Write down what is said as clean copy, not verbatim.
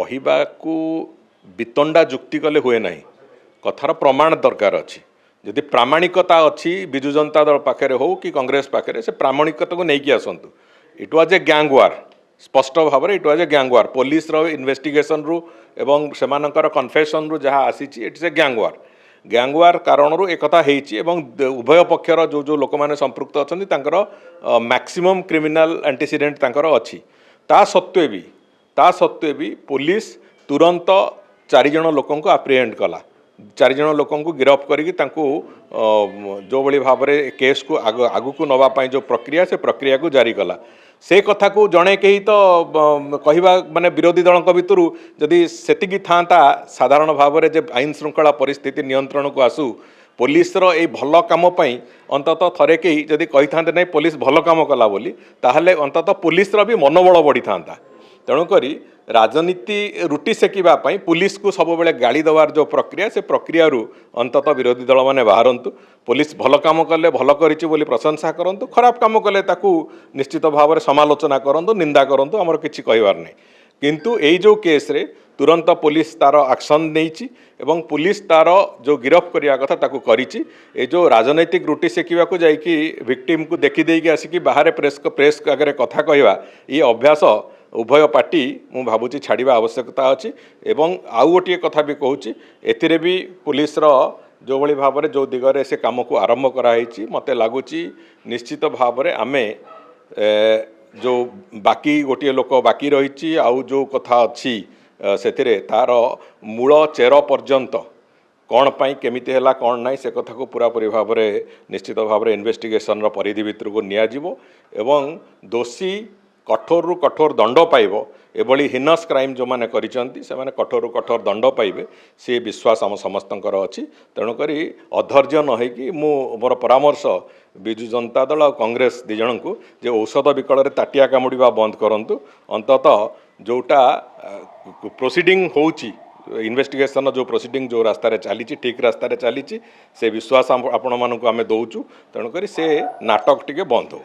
कहवाकू वितंडा जुक्ति कले हुए ना कथार प्रमाण दरकार अच्छी जदि प्रामाणिकता अच्छी बिजु जनता दल पाखे हो कि कांग्रेस पाखे से प्रामाणिकता को लेकिन आसतु इट वाज ए गैंग वार स्पष्ट भाव में it was a gang war police investigation रु एवं सेमानकर कन्फेसन रु जहाँ आसी इट्स ए गैंग वार कारण एक उभय पक्षर जो जो लोक मैंने संपृक्त अच्छा मैक्सिमम क्रिमिनल एंटीसीडेंट अच्छी ता सत्वे भी पुलिस तुरंत 4 जन लोक आप्रिहेंड कला 4 जन लोक गिरफ्त करके जो भली भाव में केस को आगु को नवापाई जो प्रक्रिया से प्रक्रिया को जारी कला से कथा को जड़े कहीं तो कहवा माने विरोधी दलों भितर जदि सेतिकी था साधारण भाव में जे आईन श्रृंखला परिस्थिति नियंत्रण को आसू पुलिस ये भल कम अंततः थरे कहीं जदि कही था नहीं पुलिस भल कम कला बोली ताहले अंततः पुलिस भी मनोबल बढ़ी था तेणुक राजनीति रुटी सेकिवाई पुलिस को सब बेले गाड़ी देवार जो प्रक्रिया से प्रक्रिया अंततः विरोधी दल मैंने बाहरतु पुलिस भल काम कले भल करिछि बोली प्रशंसा करंतु खराब काम कले ताकू निश्चित भाव में समालोचना करंतु निंदा करंतु आमर किछि कहिवार नहीं किंतु एई जो केस रे तुरंत पुलिस तार एक्शन नेइछि एवं पुलिस तार जो गिरफ्त करिया कथा ताकू करिछि ए जो राजनैतिक रुटी सेकिवा को जाइकि विक्टिम को देखि देइकि आसिकि बाहर प्रेस आगे कथा कहवा ये अभ्यास उभय पार्टी मु भावुची छाड़िबा आवश्यकता अच्छी एवं आउ गोटे कथा भी कहूँ एथिरे भी पुलिस जो भली भाव में जो दिगरे से काम को आरंभ कराई मते लगुच निश्चित भाव में आमे जो बाकी गोटे लोक बाकी रही आउ जो कथा अच्छी से तार मूल चेर पर्यंत कौन पाई केमिति हैला कौन नाई से कथा को पूरापूरी भाव में निश्चित भाव में इन्वेस्टिगेशन परिधि भितर को नियाजिवो एवं दोषी कठोर रु कठोर दंड पाइब एभली हिनस क्राइम जो मैंने करिसेंती से माने कठोर रु कठोर दंड पाइबे से विश्वास आम समस्तंकर अच्छी तेणुक अधैर्य न होइकि मोर परामर्श बिजु जनता दल और कांग्रेस दी जन को जे औषध विकल ताटिया कामुड़ा बंद करंतु अंततः जोटा प्रोसीडिंग होउची इन्वेस्टिगेशन जो प्रोसीडिंग जो रास्तार चली ठीक रास्तार चली से विश्वास आपण मानक आम दौचु तेणुक से नाटक टिके बंद हो।